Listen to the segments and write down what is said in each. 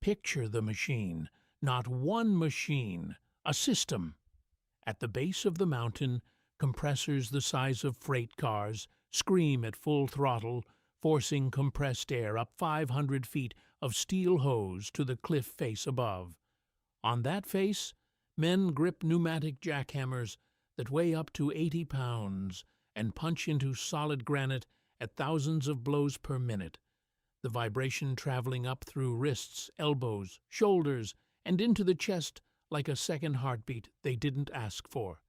Picture the machine, not one machine, a system. At the base of the mountain, compressors the size of freight cars scream at full throttle, forcing compressed air up 500 feet of steel hose to the cliff face above. On that face, men grip pneumatic jackhammers that weigh up to 80 pounds and punch into solid granite at thousands of blows per minute, the vibration traveling up through wrists, elbows, shoulders, and into the chest like a second heartbeat they didn't ask for.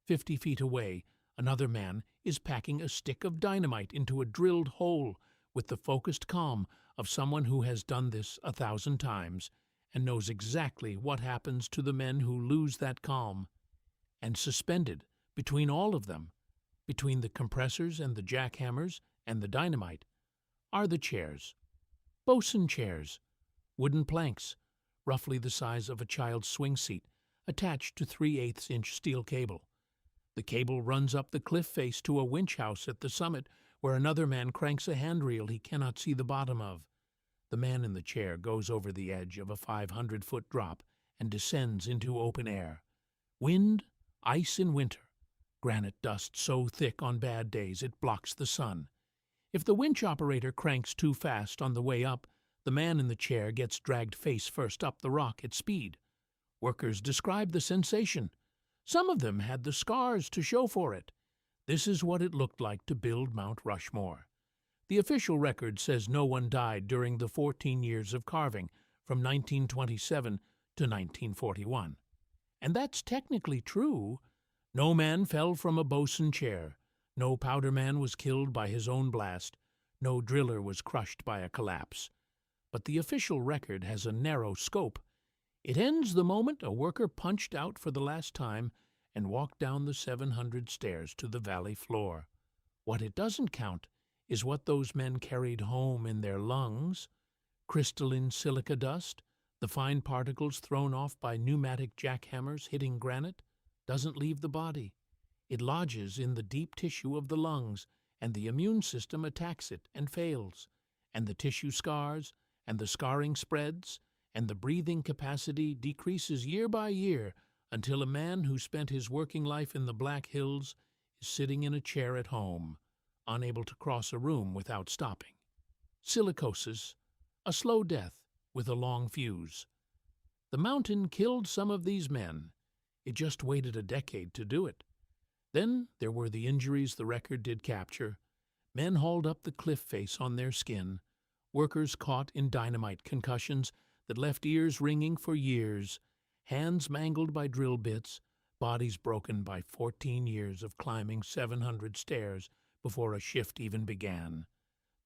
50 feet away, another man is packing a stick of dynamite into a drilled hole with the focused calm of someone who has done this 1,000 times and knows exactly what happens to the men who lose that calm. And suspended between all of them, between the compressors and the jackhammers and the dynamite, are the chairs. Bosun chairs, wooden planks, roughly the size of a child's swing seat, attached to 3/8-inch steel cable. The cable runs up the cliff face to a winch house at the summit where another man cranks a handrail he cannot see the bottom of. The man in the chair goes over the edge of a 500-foot drop and descends into open air. Wind, ice in winter, granite dust so thick on bad days it blocks the sun. If the winch operator cranks too fast on the way up, the man in the chair gets dragged face first up the rock at speed. Workers describe the sensation. Some of them had the scars to show for it. This is what it looked like to build Mount Rushmore. The official record says no one died during the 14 years of carving, from 1927 to 1941. And that's technically true. No man fell from a bosun chair. No powder man was killed by his own blast. No driller was crushed by a collapse. But the official record has a narrow scope. It ends the moment a worker punched out for the last time and walked down the 700 stairs to the valley floor. What it doesn't count is what those men carried home in their lungs: crystalline silica dust, the fine particles thrown off by pneumatic jackhammers hitting granite, doesn't leave the body. It lodges in the deep tissue of the lungs, and the immune system attacks it and fails, and the tissue scars, and the scarring spreads, and the breathing capacity decreases year by year until a man who spent his working life in the Black Hills is sitting in a chair at home, unable to cross a room without stopping. Silicosis, a slow death with a long fuse. The mountain killed some of these men. It just waited a decade to do it. Then there were the injuries the record did capture. Men hauled up the cliff face on their skin. Workers caught in dynamite concussions that left ears ringing for years. Hands mangled by drill bits. Bodies broken by 14 years of climbing 700 stairs before a shift even began.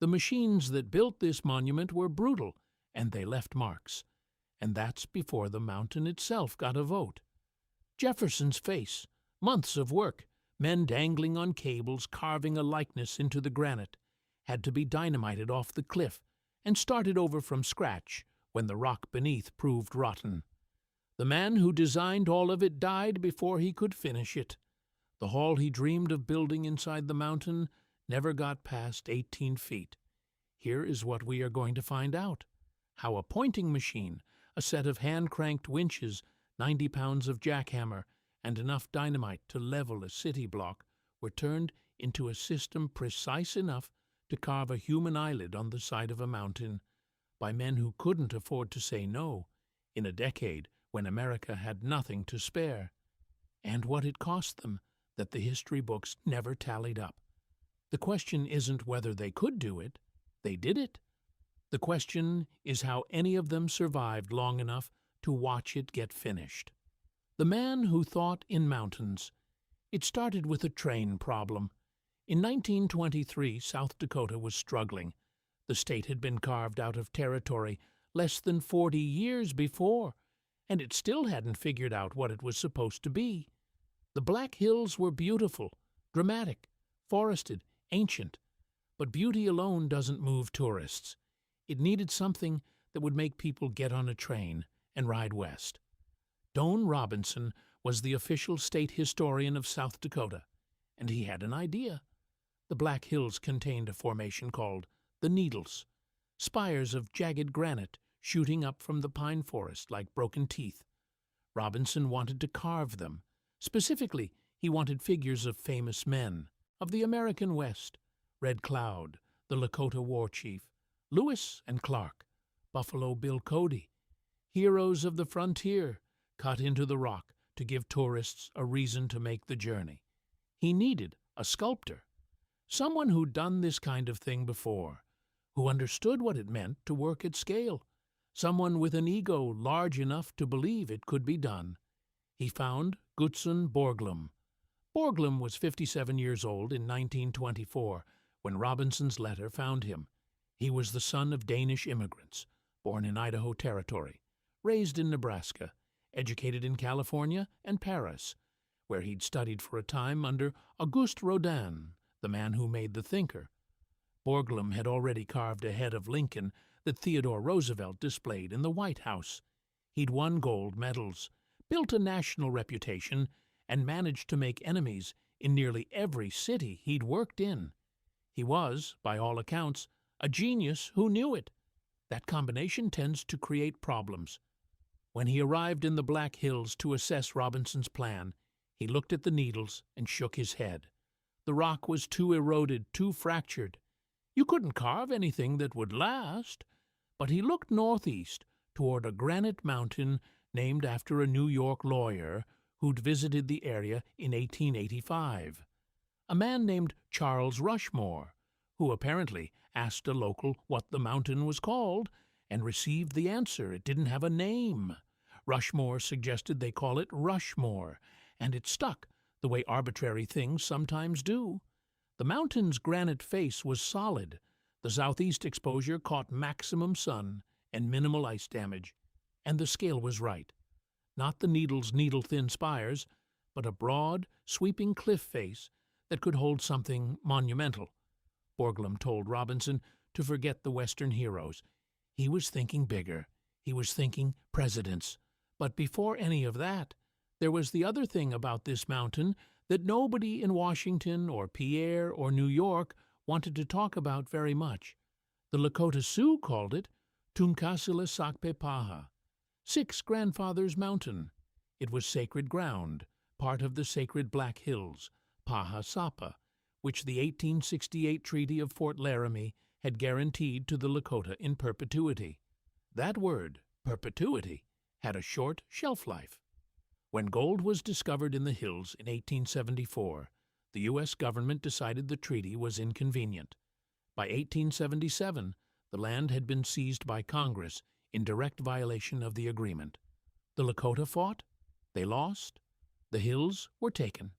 The machines that built this monument were brutal, and they left marks. And that's before the mountain itself got a vote. Jefferson's face, months of work, men dangling on cables carving a likeness into the granite, had to be dynamited off the cliff and started over from scratch when the rock beneath proved rotten. The man who designed all of it died before he could finish it. The hall he dreamed of building inside the mountain never got past 18 feet. Here is what we are going to find out: how a pointing machine, a set of hand-cranked winches, 90 pounds of jackhammer, and enough dynamite to level a city block were turned into a system precise enough to carve a human eyelid on the side of a mountain, by men who couldn't afford to say no, in a decade when America had nothing to spare, and what it cost them that the history books never tallied up. The question isn't whether they could do it. They did it. The question is how any of them survived long enough to watch it get finished. The man who thought in mountains. It started with a train problem. In 1923, South Dakota was struggling. The state had been carved out of territory less than 40 years before, and it still hadn't figured out what it was supposed to be. The Black Hills were beautiful, dramatic, forested, ancient. But beauty alone doesn't move tourists. It needed something that would make people get on a train and ride west. Doane Robinson was the official state historian of South Dakota, and he had an idea. The Black Hills contained a formation called the Needles, spires of jagged granite shooting up from the pine forest like broken teeth. Robinson wanted to carve them. Specifically, he wanted figures of famous men, of the American West: Red Cloud, the Lakota war chief, Lewis and Clark, Buffalo Bill Cody, heroes of the frontier, cut into the rock to give tourists a reason to make the journey. He needed a sculptor, someone who'd done this kind of thing before, who understood what it meant to work at scale, someone with an ego large enough to believe it could be done. He found Gutzon Borglum. Borglum was 57 years old in 1924 when Robinson's letter found him. He was the son of Danish immigrants, born in Idaho Territory, raised in Nebraska, educated in California and Paris, where he'd studied for a time under Auguste Rodin, the man who made The Thinker. Borglum had already carved a head of Lincoln that Theodore Roosevelt displayed in the White House. He'd won gold medals, built a national reputation, and managed to make enemies in nearly every city he'd worked in. He was, by all accounts, a genius who knew it. That combination tends to create problems. When he arrived in the Black Hills to assess Robinson's plan, he looked at the needles and shook his head. The rock was too eroded, too fractured. You couldn't carve anything that would last. But he looked northeast toward a granite mountain named after a New York lawyer who'd visited the area in 1885. A man named Charles Rushmore, who apparently asked a local what the mountain was called and received the answer it didn't have a name. Rushmore suggested they call it Rushmore, and it stuck, the way arbitrary things sometimes do. The mountain's granite face was solid. The southeast exposure caught maximum sun and minimal ice damage, and the scale was right. Not the needle's needle-thin spires, but a broad, sweeping cliff face that could hold something monumental. Borglum told Robinson to forget the Western heroes. He was thinking bigger. He was thinking presidents. But before any of that, there was the other thing about this mountain that nobody in Washington or Pierre or New York wanted to talk about very much. The Lakota Sioux called it Tunkasila Sakpepaha, Six Grandfathers Mountain. It was sacred ground, part of the sacred Black Hills, Paha Sapa, which the 1868 Treaty of Fort Laramie had guaranteed to the Lakota in perpetuity. That word, perpetuity, had a short shelf life. When gold was discovered in the hills in 1874, the U.S. government decided the treaty was inconvenient. By 1877, the land had been seized by Congress in direct violation of the agreement. The Lakota fought, they lost, the hills were taken.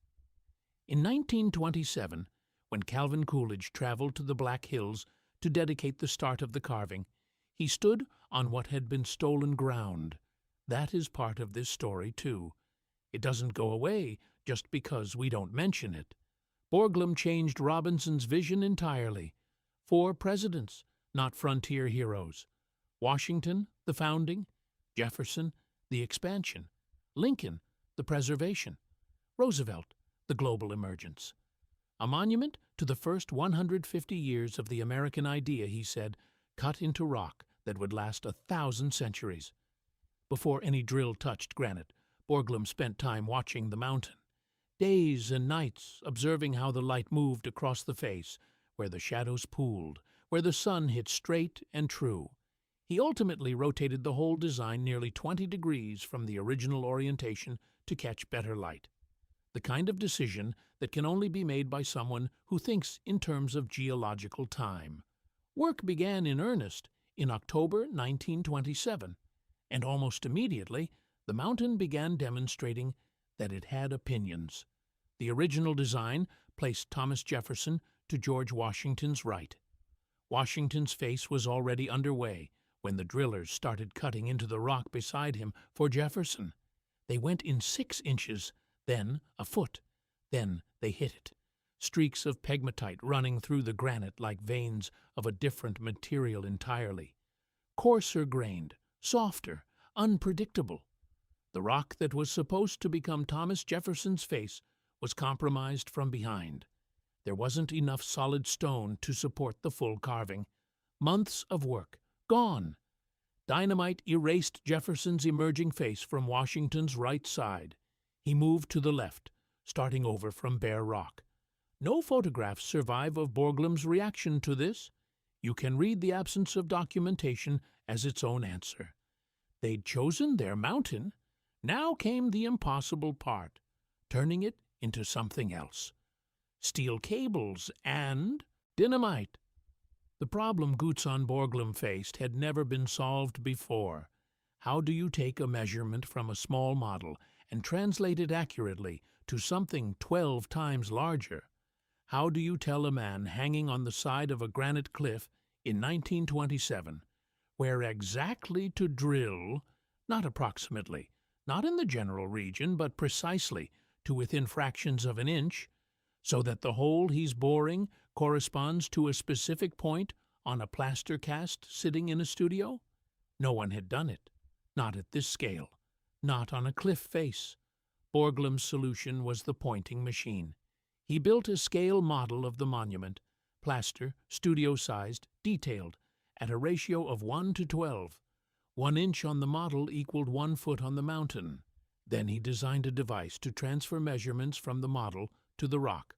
In 1927, when Calvin Coolidge traveled to the Black Hills to dedicate the start of the carving, he stood on what had been stolen ground. That is part of this story, too. It doesn't go away just because we don't mention it. Borglum changed Robinson's vision entirely. 4 presidents, not frontier heroes. Washington, the founding; Jefferson, the expansion; Lincoln, the preservation; Roosevelt, the global emergence. A monument to the first 150 years of the American idea, he said, cut into rock that would last 1,000 centuries. Before any drill touched granite, Borglum spent time watching the mountain. Days and nights observing how the light moved across the face, where the shadows pooled, where the sun hit straight and true. He ultimately rotated the whole design nearly 20 degrees from the original orientation to catch better light. The kind of decision that can only be made by someone who thinks in terms of geological time. Work began in earnest in October 1927, and almost immediately the mountain began demonstrating that it had opinions. The original design placed Thomas Jefferson to George Washington's right. Washington's face was already underway when the drillers started cutting into the rock beside him for Jefferson. They went in 6 inches, then a foot, then they hit it. Streaks of pegmatite running through the granite like veins of a different material entirely. Coarser grained, softer, unpredictable. The rock that was supposed to become Thomas Jefferson's face was compromised from behind. There wasn't enough solid stone to support the full carving. Months of work, gone. Dynamite erased Jefferson's emerging face from Washington's right side. He moved to the left, starting over from bare rock. No photographs survive of Borglum's reaction to this. You can read the absence of documentation as its own answer. They'd chosen their mountain. Now came the impossible part, turning it into something else. Steel cables and dynamite. The problem Gutzon Borglum faced had never been solved before. How do you take a measurement from a small model and translate it accurately to something 12 times larger? How do you tell a man hanging on the side of a granite cliff in 1927 where exactly to drill, not approximately, not in the general region, but precisely to within fractions of an inch, so that the hole he's boring corresponds to a specific point on a plaster cast sitting in a studio? No one had done it. Not at this scale. Not on a cliff face. Borglum's solution was the pointing machine. He built a scale model of the monument, plaster, studio-sized, detailed, at a ratio of 1 to 12. 1 inch on the model equaled 1 foot on the mountain. Then he designed a device to transfer measurements from the model to the rock.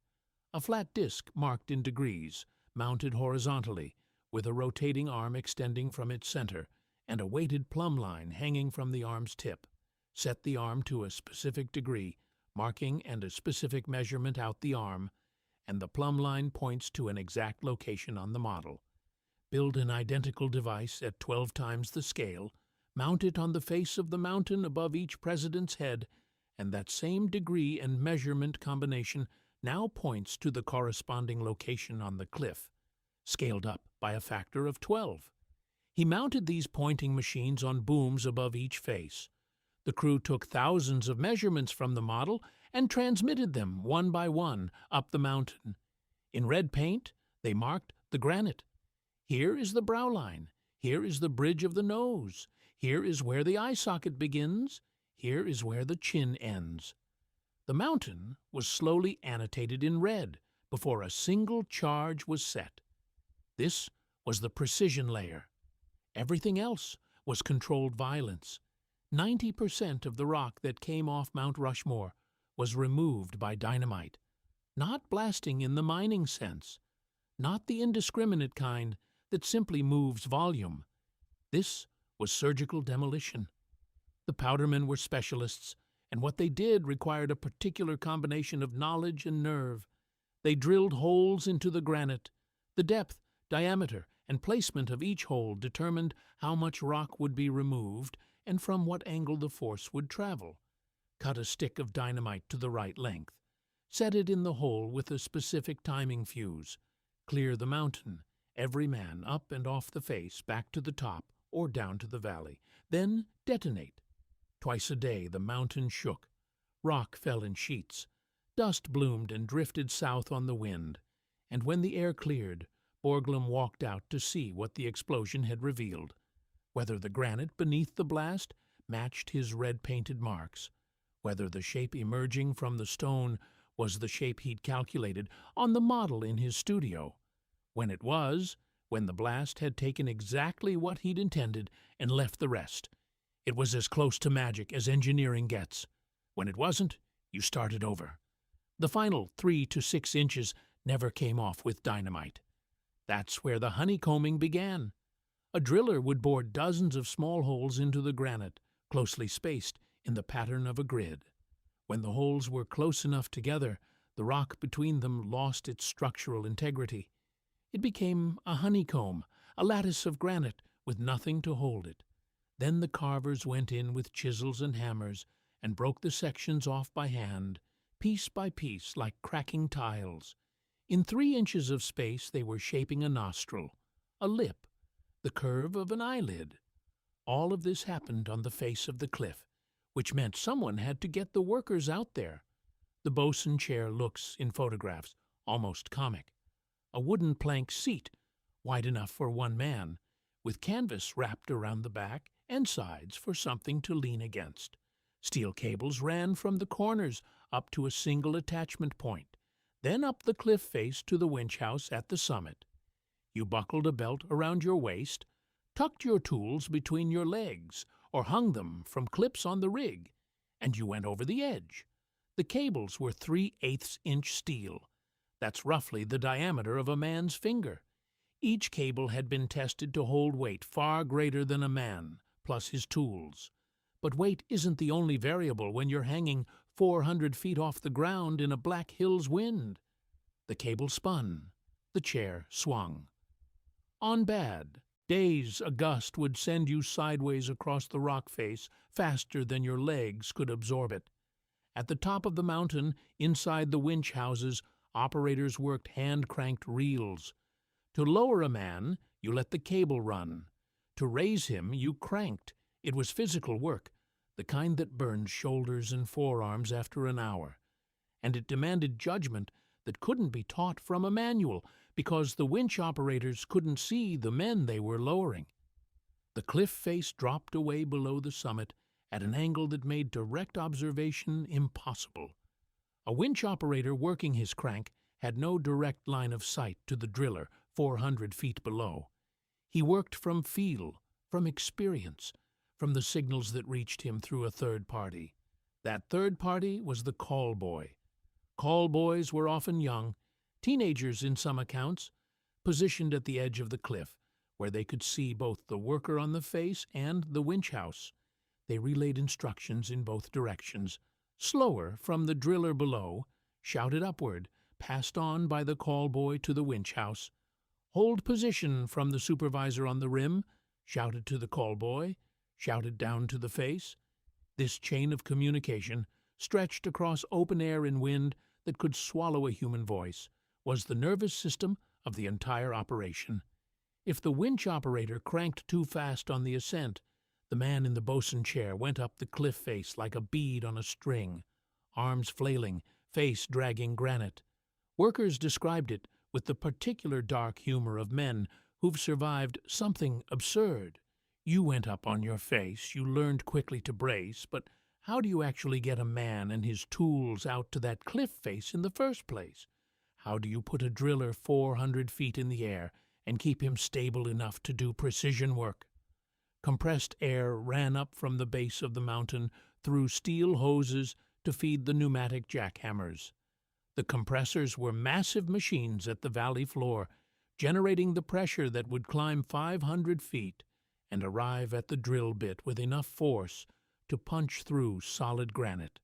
A flat disc marked in degrees, mounted horizontally, with a rotating arm extending from its center, and a weighted plumb line hanging from the arm's tip. Set the arm to a specific degree, marking and a specific measurement out the arm, and the plumb line points to an exact location on the model. Build an identical device at 12 times the scale, mount it on the face of the mountain above each president's head, and that same degree and measurement combination now points to the corresponding location on the cliff, scaled up by a factor of 12. He mounted these pointing machines on booms above each face. The crew took thousands of measurements from the model and transmitted them one by one up the mountain. In red paint, they marked the granite. Here is the brow line. Here is the bridge of the nose. Here is where the eye socket begins. Here is where the chin ends. The mountain was slowly annotated in red before a single charge was set. This was the precision layer. Everything else was controlled violence. 90% of the rock that came off Mount Rushmore was removed by dynamite. Not blasting in the mining sense. Not the indiscriminate kind that simply moves volume. This was surgical demolition. The powdermen were specialists, and what they did required a particular combination of knowledge and nerve. They drilled holes into the granite. The depth, diameter, and placement of each hole determined how much rock would be removed and from what angle the force would travel. Cut a stick of dynamite to the right length. Set it in the hole with a specific timing fuse. Clear the mountain, every man up and off the face, back to the top or down to the valley. Then detonate. Twice a day the mountain shook. Rock fell in sheets. Dust bloomed and drifted south on the wind. And when the air cleared, Borglum walked out to see what the explosion had revealed. Whether the granite beneath the blast matched his red-painted marks. Whether the shape emerging from the stone was the shape he'd calculated on the model in his studio. When it was, when the blast had taken exactly what he'd intended and left the rest. It was as close to magic as engineering gets. When it wasn't, you started over. The final 3 to 6 inches never came off with dynamite. That's where the honeycombing began. A driller would bore dozens of small holes into the granite, closely spaced in the pattern of a grid. When the holes were close enough together, the rock between them lost its structural integrity. It became a honeycomb, a lattice of granite with nothing to hold it. Then the carvers went in with chisels and hammers and broke the sections off by hand, piece by piece, like cracking tiles. In 3 inches of space they were shaping a nostril, a lip, the curve of an eyelid. All of this happened on the face of the cliff, which meant someone had to get the workers out there. The bosun chair looks, in photographs, almost comic. A wooden plank seat, wide enough for one man, with canvas wrapped around the back and sides for something to lean against. Steel cables ran from the corners up to a single attachment point, then up the cliff face to the winch house at the summit. You buckled a belt around your waist, tucked your tools between your legs, or hung them from clips on the rig, and you went over the edge. The cables were 3/8-inch steel. That's roughly the diameter of a man's finger. Each cable had been tested to hold weight far greater than a man, plus his tools. But weight isn't the only variable when you're hanging 400 feet off the ground in a Black Hills wind. The cable spun. The chair swung. On bad days, a gust would send you sideways across the rock face faster than your legs could absorb it. At the top of the mountain, inside the winch houses, operators worked hand-cranked reels. To lower a man, you let the cable run. To raise him, you cranked. It was physical work, the kind that burned shoulders and forearms after an hour. And it demanded judgment that couldn't be taught from a manual, because the winch operators couldn't see the men they were lowering. The cliff face dropped away below the summit at an angle that made direct observation impossible. A winch operator working his crank had no direct line of sight to the driller 400 feet below. He worked from feel, from experience, from the signals that reached him through a third party. That third party was the call boy. Call boys were often young, teenagers in some accounts, positioned at the edge of the cliff, where they could see both the worker on the face and the winch house. They relayed instructions in both directions, slower from the driller below, shouted upward, passed on by the call boy to the winch house. Hold position from the supervisor on the rim, shouted to the call boy, shouted down to the face. This chain of communication, stretched across open air and wind that could swallow a human voice, was the nervous system of the entire operation. If the winch operator cranked too fast on the ascent, the man in the bosun chair went up the cliff face like a bead on a string, arms flailing, face dragging granite. Workers described it with the particular dark humor of men who've survived something absurd. You went up on your face, you learned quickly to brace, but how do you actually get a man and his tools out to that cliff face in the first place? How do you put a driller 400 feet in the air and keep him stable enough to do precision work? Compressed air ran up from the base of the mountain through steel hoses to feed the pneumatic jackhammers. The compressors were massive machines at the valley floor, generating the pressure that would climb 500 feet and arrive at the drill bit with enough force to punch through solid granite.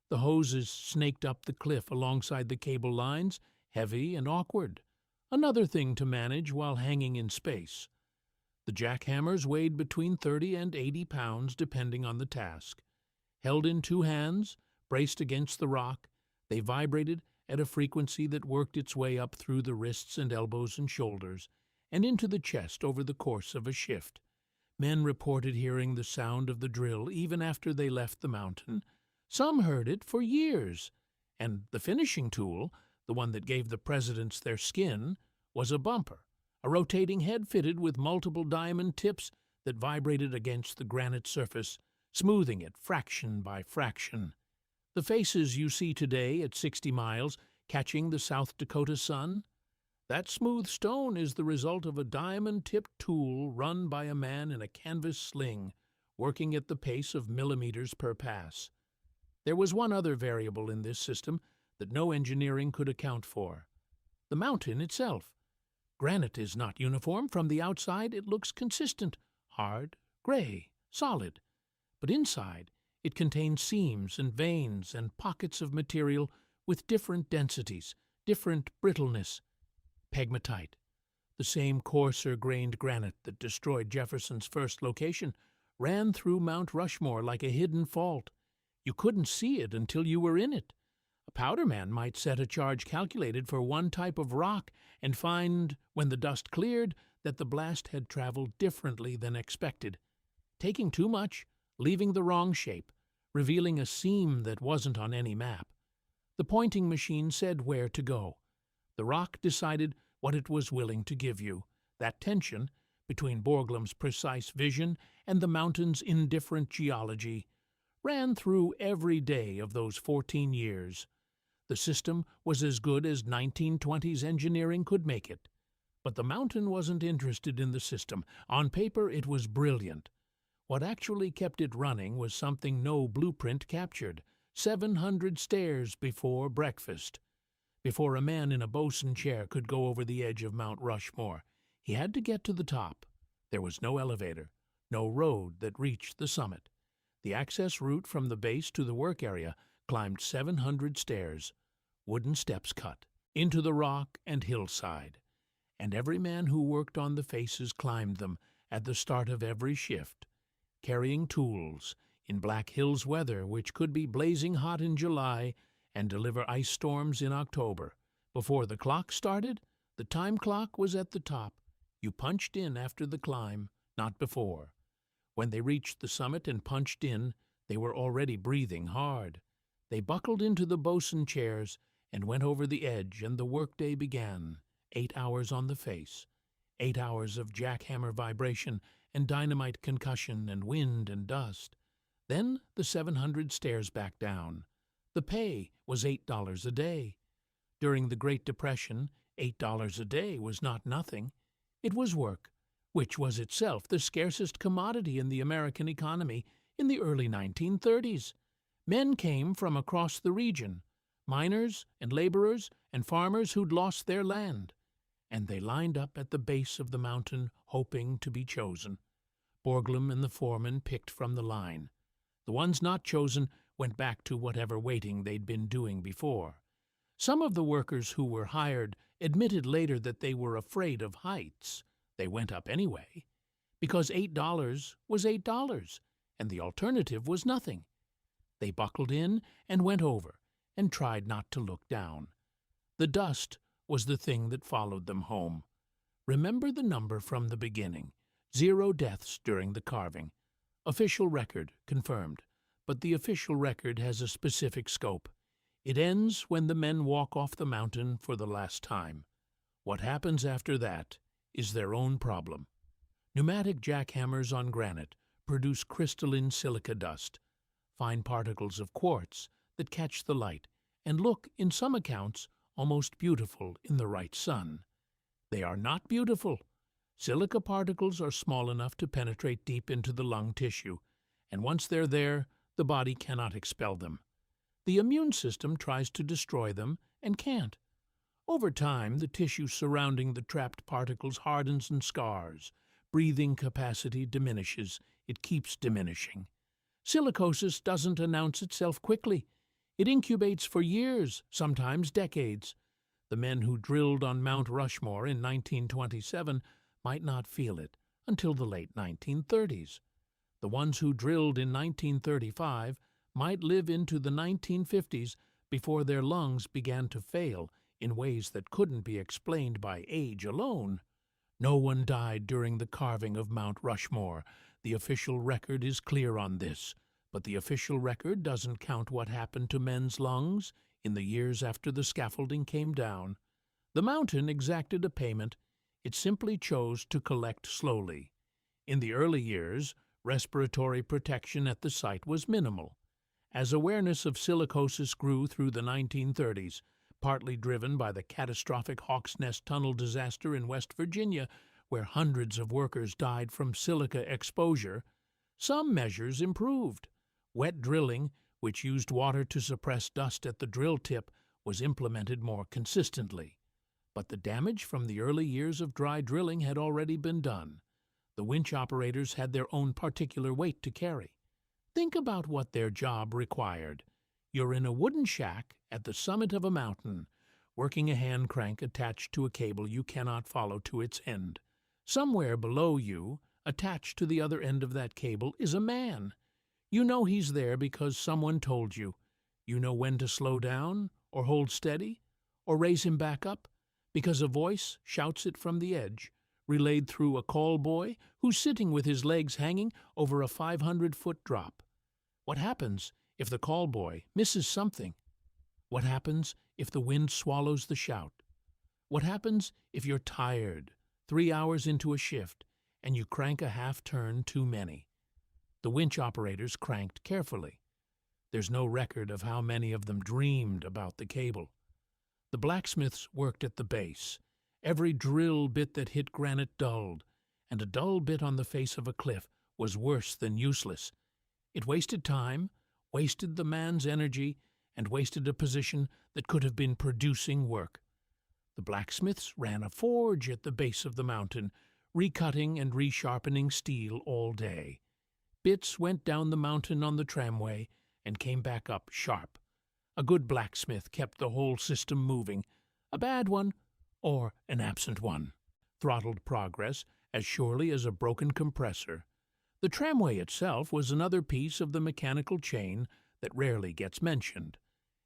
The hoses snaked up the cliff alongside the cable lines, heavy and awkward, another thing to manage while hanging in space. The jackhammers weighed between 30 and 80 pounds depending on the task. Held in two hands, braced against the rock, they vibrated at a frequency that worked its way up through the wrists and elbows and shoulders, and into the chest over the course of a shift. Men reported hearing the sound of the drill even after they left the mountain. Some heard it for years, and the finishing tool, the one that gave the presidents their skin, was a bumper, a rotating head fitted with multiple diamond tips that vibrated against the granite surface, smoothing it fraction by fraction. The faces you see today at 60 miles, catching the South Dakota sun? That smooth stone is the result of a diamond-tipped tool run by a man in a canvas sling, working at the pace of millimeters per pass. There was one other variable in this system that no engineering could account for: the mountain itself. Granite is not uniform. From the outside it looks consistent, hard, gray, solid. But inside it contains seams and veins and pockets of material with different densities, different brittleness. Pegmatite, the same coarser-grained granite that destroyed Jefferson's first location, ran through Mount Rushmore like a hidden fault. You couldn't see it until you were in it. A powderman might set a charge calculated for one type of rock and find, when the dust cleared, that the blast had traveled differently than expected, taking too much, leaving the wrong shape, revealing a seam that wasn't on any map. The pointing machine said where to go. The rock decided what it was willing to give you. That tension between Borglum's precise vision and the mountain's indifferent geology ran through every day of those 14 years. The system was as good as 1920s engineering could make it. But the mountain wasn't interested in the system. On paper, it was brilliant. What actually kept it running was something no blueprint captured: 700 stairs before breakfast. Before a man in a bosun chair could go over the edge of Mount Rushmore, he had to get to the top. There was no elevator, no road that reached the summit. The access route from the base to the work area climbed 700 stairs, wooden steps cut into the rock and hillside. And every man who worked on the faces climbed them at the start of every shift, carrying tools in Black Hills weather which could be blazing hot in July and deliver ice storms in October. Before the clock started, the time clock was at the top. You punched in after the climb, not before. When they reached the summit and punched in, they were already breathing hard. They buckled into the bosun chairs and went over the edge, and the workday began. 8 hours on the face, 8 hours of jackhammer vibration and dynamite concussion and wind and dust. Then the 700 stairs back down. The pay was $8 a day. During the Great Depression, $8 a day was not nothing. It was work, which was itself the scarcest commodity in the American economy in the early 1930s. Men came from across the region, miners and laborers and farmers who'd lost their land, and they lined up at the base of the mountain hoping to be chosen. Borglum and the foreman picked from the line. The ones not chosen went back to whatever waiting they'd been doing before. Some of the workers who were hired admitted later that they were afraid of heights. They went up anyway, because $8 was $8, and the alternative was nothing. They buckled in and went over, and tried not to look down. The dust was the thing that followed them home. Remember the number from the beginning: 0 deaths during the carving. Official record confirmed, but the official record has a specific scope. It ends when the men walk off the mountain for the last time. What happens after that is their own problem. Pneumatic jackhammers on granite produce crystalline silica dust, fine particles of quartz that catch the light and look, in some accounts, almost beautiful in the right sun. They are not beautiful. Silica particles are small enough to penetrate deep into the lung tissue, and once they're there, the body cannot expel them. The immune system tries to destroy them and can't. Over time, the tissue surrounding the trapped particles hardens and scars. Breathing capacity diminishes. It keeps diminishing. Silicosis doesn't announce itself quickly. It incubates for years, sometimes decades. The men who drilled on Mount Rushmore in 1927 might not feel it until the late 1930s. The ones who drilled in 1935 might live into the 1950s before their lungs began to fail in ways that couldn't be explained by age alone. No one died during the carving of Mount Rushmore. The official record is clear on this, but the official record doesn't count what happened to men's lungs in the years after the scaffolding came down. The mountain exacted a payment. It simply chose to collect slowly. In the early years, respiratory protection at the site was minimal. As awareness of silicosis grew through the 1930s, partly driven by the catastrophic Hawks Nest Tunnel disaster in West Virginia, where hundreds of workers died from silica exposure, some measures improved. Wet drilling, which used water to suppress dust at the drill tip, was implemented more consistently. But the damage from the early years of dry drilling had already been done. The winch operators had their own particular weight to carry. Think about what their job required. You're in a wooden shack at the summit of a mountain, working a hand crank attached to a cable you cannot follow to its end. Somewhere below you, attached to the other end of that cable, is a man. You know he's there because someone told you. You know when to slow down, or hold steady, or raise him back up, because a voice shouts it from the edge, relayed through a call boy who's sitting with his legs hanging over a 500-foot drop. What happens if the call boy misses something? What happens if the wind swallows the shout? What happens if you're tired, 3 hours into a shift, and you crank a half-turn too many? The winch operators cranked carefully. There's no record of how many of them dreamed about the cable. The blacksmiths worked at the base, Every drill bit that hit granite dulled, and a dull bit on the face of a cliff was worse than useless. It wasted time, wasted the man's energy, and wasted a position that could have been producing work. The blacksmiths ran a forge at the base of the mountain, recutting and resharpening steel all day. Bits went down the mountain on the tramway and came back up sharp. A good blacksmith kept the whole system moving. A bad one, or an absent one, throttled progress as surely as a broken compressor. The tramway itself was another piece of the mechanical chain that rarely gets mentioned.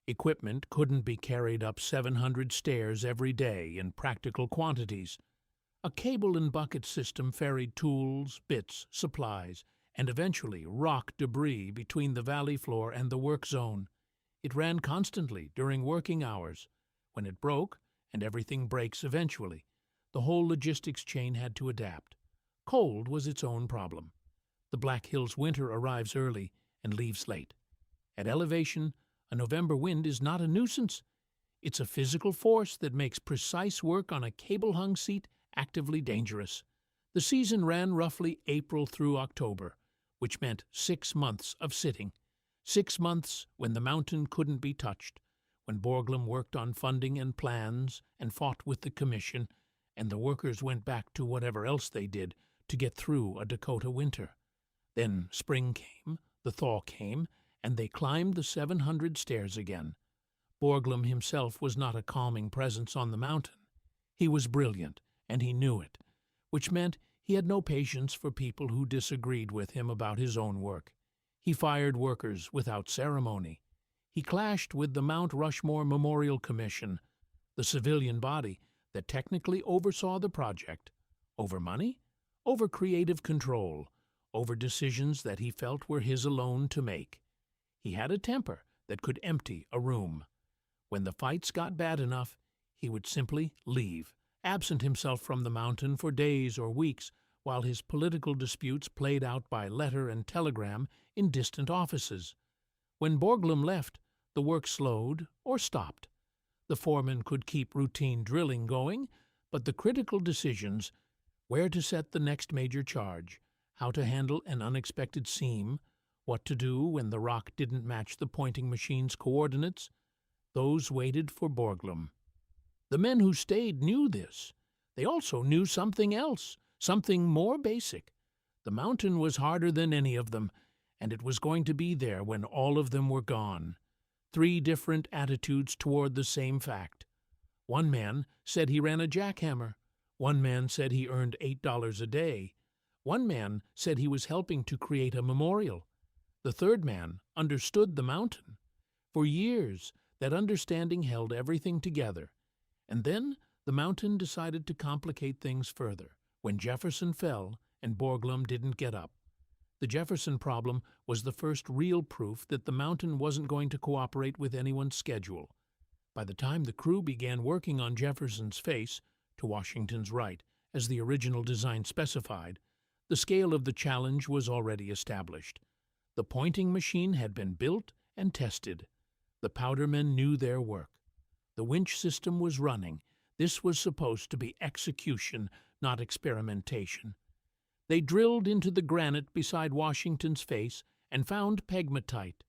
Equipment couldn't be carried up 700 stairs every day in practical quantities. A cable and bucket system ferried tools, bits, supplies, and eventually rock debris between the valley floor and the work zone. It ran constantly during working hours. When it broke, and everything breaks eventually, the whole logistics chain had to adapt. Cold was its own problem. The Black Hills winter arrives early and leaves late. At elevation, a November wind is not a nuisance. It's a physical force that makes precise work on a cable-hung seat actively dangerous. The season ran roughly April through October, which meant 6 months of sitting. 6 months when the mountain couldn't be touched, when Borglum worked on funding and plans and fought with the commission, and the workers went back to whatever else they did to get through a Dakota winter. Then spring came, the thaw came, and they climbed the 700 stairs again. Borglum himself was not a calming presence on the mountain. He was brilliant, and he knew it, which meant he had no patience for people who disagreed with him about his own work. He fired workers without ceremony. He clashed with the Mount Rushmore Memorial Commission, the civilian body that technically oversaw the project. Over money? Over creative control. Over decisions that he felt were his alone to make. He had a temper that could empty a room. When the fights got bad enough, he would simply leave, absent himself from the mountain for days or weeks, while his political disputes played out by letter and telegram in distant offices. When Borglum left, the work slowed or stopped. The foreman could keep routine drilling going, but the critical decisions, where to set the next major charge, how to handle an unexpected seam, what to do when the rock didn't match the pointing machine's coordinates, those waited for Borglum. The men who stayed knew this. They also knew something else, something more basic. The mountain was harder than any of them, and it was going to be there when all of them were gone. 3 different attitudes toward the same fact. One man said he ran a jackhammer. One man said he earned $8 a day. One man said he was helping to create a memorial. The third man understood the mountain. For years, that understanding held everything together. And then the mountain decided to complicate things further when Jefferson fell and Borglum didn't get up. The Jefferson problem was the first real proof that the mountain wasn't going to cooperate with anyone's schedule. By the time the crew began working on Jefferson's face, to Washington's right, as the original design specified, the scale of the challenge was already established. The pointing machine had been built and tested. The powdermen knew their work. The winch system was running. This was supposed to be execution, not experimentation. They drilled into the granite beside Washington's face and found pegmatite,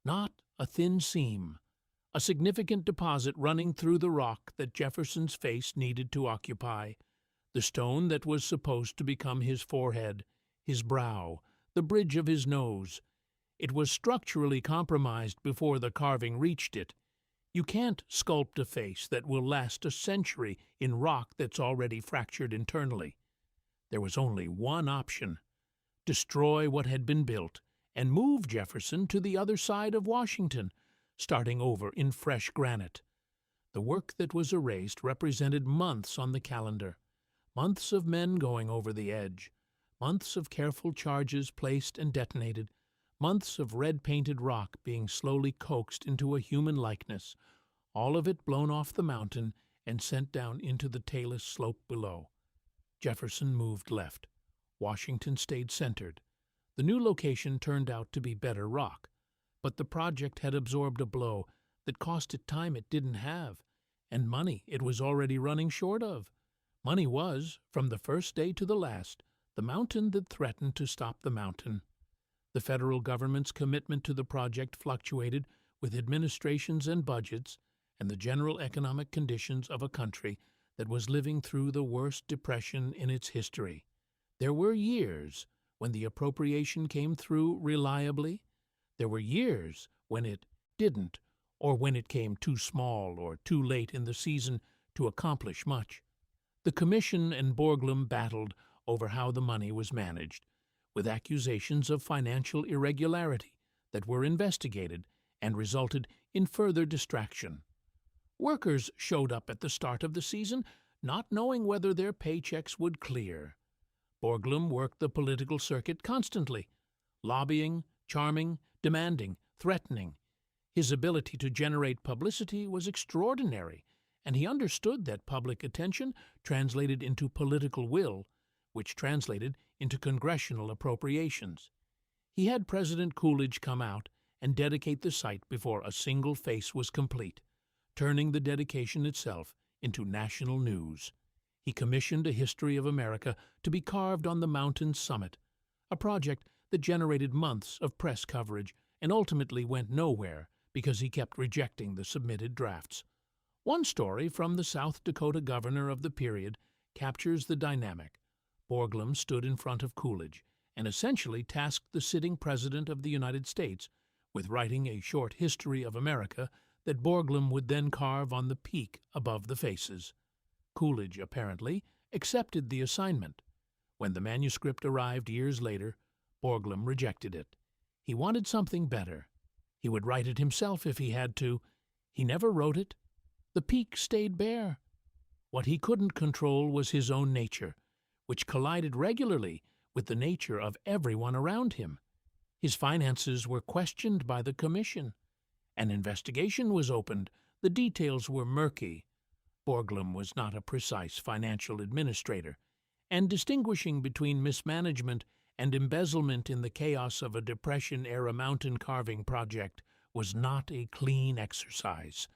not a thin seam, a significant deposit running through the rock that Jefferson's face needed to occupy, the stone that was supposed to become his forehead, his brow, the bridge of his nose. It was structurally compromised before the carving reached it. You can't sculpt a face that will last a century in rock that's already fractured internally. There was only one option: destroy what had been built and move Jefferson to the other side of Washington, starting over in fresh granite. The work that was erased represented months on the calendar, months of men going over the edge, months of careful charges placed and detonated, months of red-painted rock being slowly coaxed into a human likeness, all of it blown off the mountain and sent down into the talus slope below. Jefferson moved left. Washington stayed centered. The new location turned out to be better rock, but the project had absorbed a blow that cost it time it didn't have, and money it was already running short of. Money was, from the first day to the last, the mountain that threatened to stop the mountain. The federal government's commitment to the project fluctuated with administrations and budgets and the general economic conditions of a country that was living through the worst depression in its history. There were years when the appropriation came through reliably. There were years when it didn't, or when it came too small or too late in the season to accomplish much. The Commission and Borglum battled over how the money was managed, with accusations of financial irregularity that were investigated and resulted in further distraction. Workers showed up at the start of the season not knowing whether their paychecks would clear. Borglum worked the political circuit constantly, lobbying, charming, demanding, threatening. His ability to generate publicity was extraordinary, and he understood that public attention translated into political will, which translated into congressional appropriations. He had President Coolidge come out and dedicate the site before a single face was complete, turning the dedication itself into national news. He commissioned a history of America to be carved on the mountain's summit, a project that generated months of press coverage and ultimately went nowhere because he kept rejecting the submitted drafts. One story from the South Dakota governor of the period captures the dynamic. Borglum stood in front of Coolidge and essentially tasked the sitting President of the United States with writing a short history of America that Borglum would then carve on the peak above the faces. Coolidge, apparently, accepted the assignment. When the manuscript arrived years later, Borglum rejected it. He wanted something better. He would write it himself if he had to. He never wrote it. The peak stayed bare. What he couldn't control was his own nature, which collided regularly with the nature of everyone around him. His finances were questioned by the Commission. An investigation was opened. The details were murky. Borglum was not a precise financial administrator, and distinguishing between mismanagement and embezzlement in the chaos of a Depression-era mountain carving project was not a clean exercise.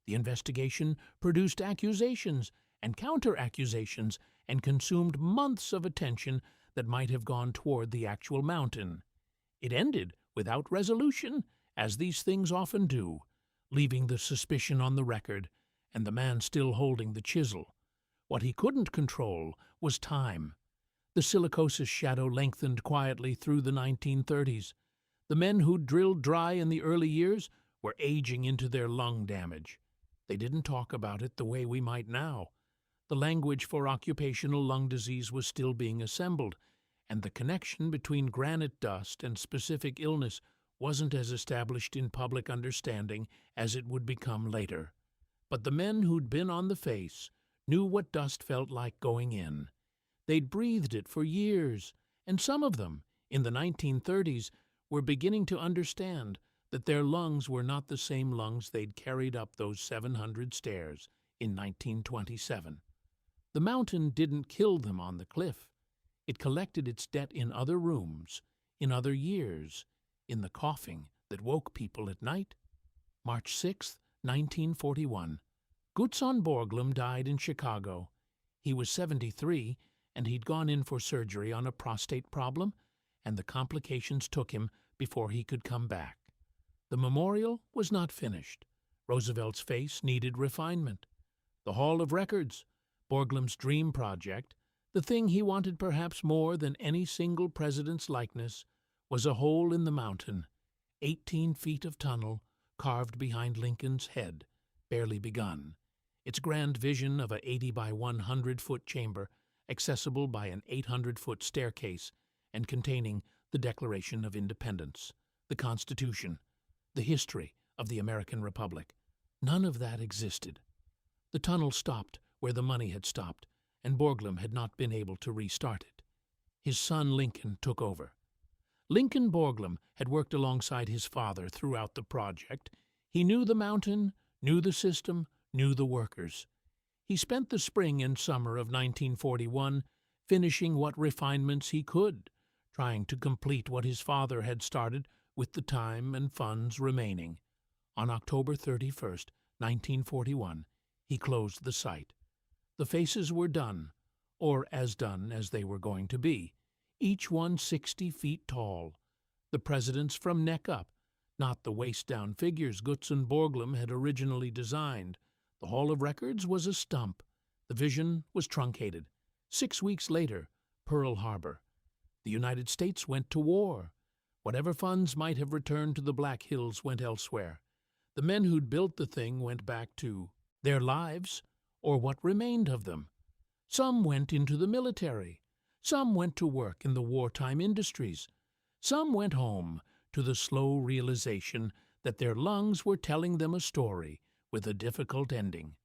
The investigation produced accusations and counter-accusations and consumed months of attention that might have gone toward the actual mountain. It ended without resolution, as these things often do, leaving the suspicion on the record and the man still holding the chisel. What he couldn't control was time. The silicosis shadow lengthened quietly through the 1930s. The men who'd drilled dry in the early years were aging into their lung damage. They didn't talk about it the way we might now. The language for occupational lung disease was still being assembled, and the connection between granite dust and specific illness wasn't as established in public understanding as it would become later. But the men who'd been on the face knew what dust felt like going in. They'd breathed it for years, and some of them, in the 1930s, were beginning to understand that their lungs were not the same lungs they'd carried up those 700 stairs in 1927. The mountain didn't kill them on the cliff. It collected its debt in other rooms, in other years, in the coughing that woke people at night. March 6, 1941. Gutzon Borglum died in Chicago. He was 73, and he'd gone in for surgery on a prostate problem, and the complications took him before he could come back. The memorial was not finished. Roosevelt's face needed refinement. The Hall of Records, Borglum's dream project, the thing he wanted perhaps more than any single president's likeness, was a hole in the mountain, 18 feet of tunnel carved behind Lincoln's head, barely begun. Its grand vision of a 80 by 100-foot chamber, accessible by an 800-foot staircase, and containing the Declaration of Independence, the Constitution, the history of the American Republic. None of that existed. The tunnel stopped where the money had stopped, and Borglum had not been able to restart it. His son Lincoln took over. Lincoln Borglum had worked alongside his father throughout the project. He knew the mountain, knew the system, knew the workers. He spent the spring and summer of 1941 finishing what refinements he could, trying to complete what his father had started with the time and funds remaining. On October 31st, 1941, he closed the site. The faces were done, or as done as they were going to be, each one 60 feet tall. The presidents from neck up, not the waist-down figures Gutzon Borglum had originally designed. The Hall of Records was a stump. The vision was truncated. 6 weeks later, Pearl Harbor. The United States went to war. Whatever funds might have returned to the Black Hills went elsewhere. The men who'd built the thing went back to their lives, or what remained of them. Some went into the military. Some went to work in the wartime industries. Some went home to the slow realization that their lungs were telling them a story with a difficult ending.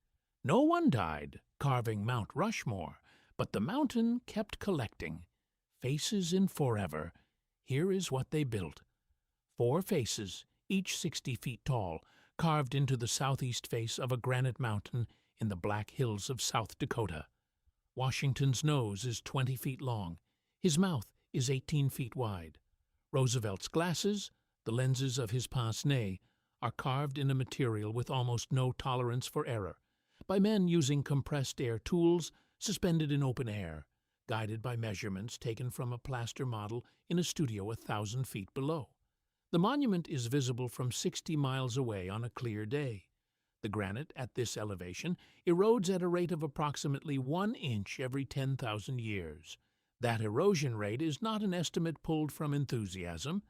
No one died carving Mount Rushmore, but the mountain kept collecting. Faces in forever. Here is what they built. 4 faces, each 60 feet tall, carved into the southeast face of a granite mountain in the Black Hills of South Dakota. Washington's nose is 20 feet long. His mouth is 18 feet wide. Roosevelt's glasses, the lenses of his pince-nez, are carved in a material with almost no tolerance for error, by men using compressed air tools suspended in open air, guided by measurements taken from a plaster model in a studio 1,000 feet below. The monument is visible from 60 miles away on a clear day. The granite at this elevation erodes at a rate of approximately 1 inch every 10,000 years. That erosion rate is not an estimate pulled from enthusiasm.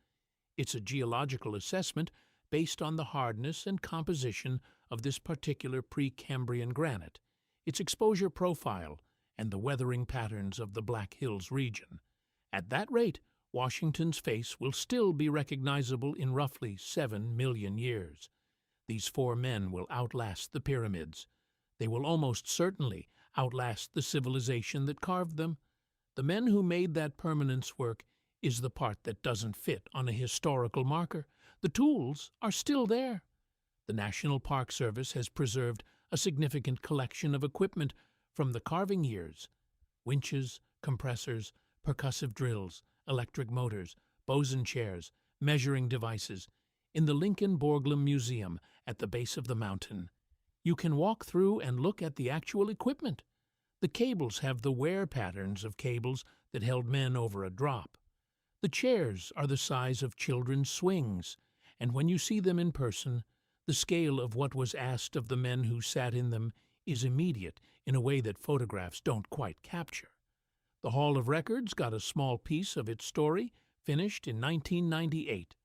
It's a geological assessment based on the hardness and composition of this particular Precambrian granite, its exposure profile, and the weathering patterns of the Black Hills region. At that rate, Washington's face will still be recognizable in roughly 7 million years. These 4 men will outlast the pyramids. They will almost certainly outlast the civilization that carved them. The men who made that permanence work is the part that doesn't fit on a historical marker. The tools are still there. The National Park Service has preserved a significant collection of equipment from the carving years: winches, compressors, percussive drills, electric motors, bosun chairs, measuring devices. In the Lincoln Borglum Museum at the base of the mountain, you can walk through and look at the actual equipment. The cables have the wear patterns of cables that held men over a drop. The chairs are the size of children's swings, and when you see them in person, the scale of what was asked of the men who sat in them is immediate in a way that photographs don't quite capture. The Hall of Records got a small piece of its story finished in 1998.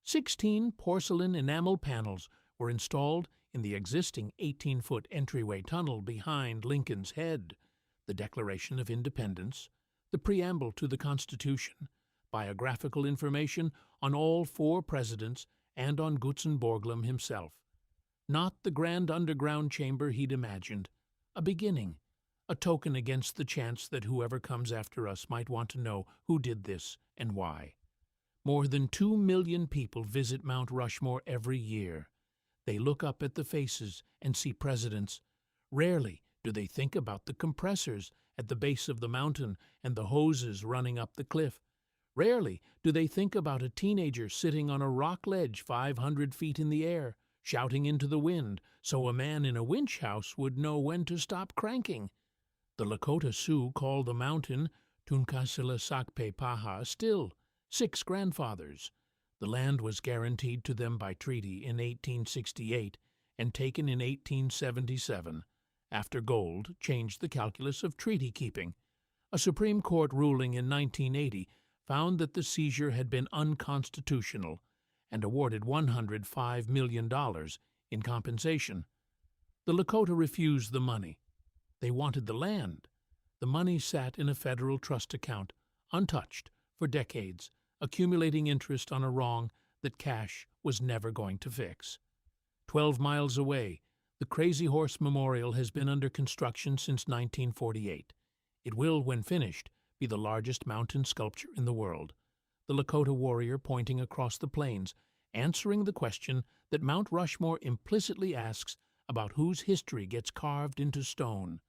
16 porcelain enamel panels were installed in the existing 18-foot entryway tunnel behind Lincoln's head. The Declaration of Independence, the preamble to the Constitution, biographical information on all 4 presidents and on Gutzon Borglum himself. Not the grand underground chamber he'd imagined. A beginning, a token against the chance that whoever comes after us might want to know who did this and why. More than 2 million people visit Mount Rushmore every year. They look up at the faces and see presidents. Rarely do they think about the compressors at the base of the mountain and the hoses running up the cliff. Rarely do they think about a teenager sitting on a rock ledge 500 feet in the air, shouting into the wind so a man in a winch house would know when to stop cranking. The Lakota Sioux call the mountain Tunkasila Sakpe Paha still, 6 grandfathers. The land was guaranteed to them by treaty in 1868 and taken in 1877, after gold changed the calculus of treaty-keeping. A Supreme Court ruling in 1980 found that the seizure had been unconstitutional and awarded $105 million in compensation. The Lakota refused the money. They wanted the land. The money sat in a federal trust account, untouched, for decades, accumulating interest on a wrong that cash was never going to fix. 12 miles away, the Crazy Horse Memorial has been under construction since 1948. It will, when finished, be the largest mountain sculpture in the world. The Lakota warrior pointing across the plains, answering the question that Mount Rushmore implicitly asks about whose history gets carved into stone.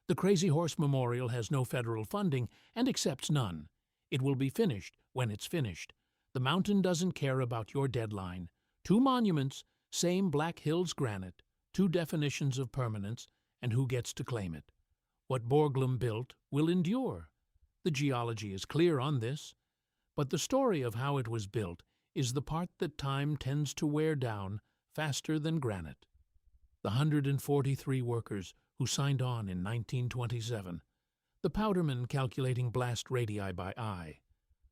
The Crazy Horse Memorial has no federal funding and accepts none. It will be finished when it's finished. The mountain doesn't care about your deadline. 2 monuments, same Black Hills granite, 2 definitions of permanence, and who gets to claim it. What Borglum built will endure. The geology is clear on this, but the story of how it was built is the part that time tends to wear down faster than granite. The 143 workers who signed on in 1927, the powdermen calculating blast radii by eye,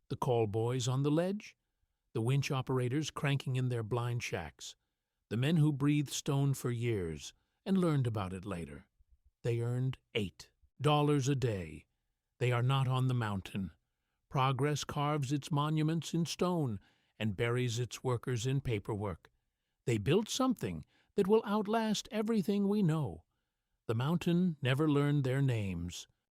the call boys on the ledge, the winch operators cranking in their blind shacks, the men who breathed stone for years and learned about it later. They earned $8 a day. They are not on the mountain. Progress carves its monuments in stone and buries its workers in paperwork. They built something that will outlast everything we know. The mountain never learned their names.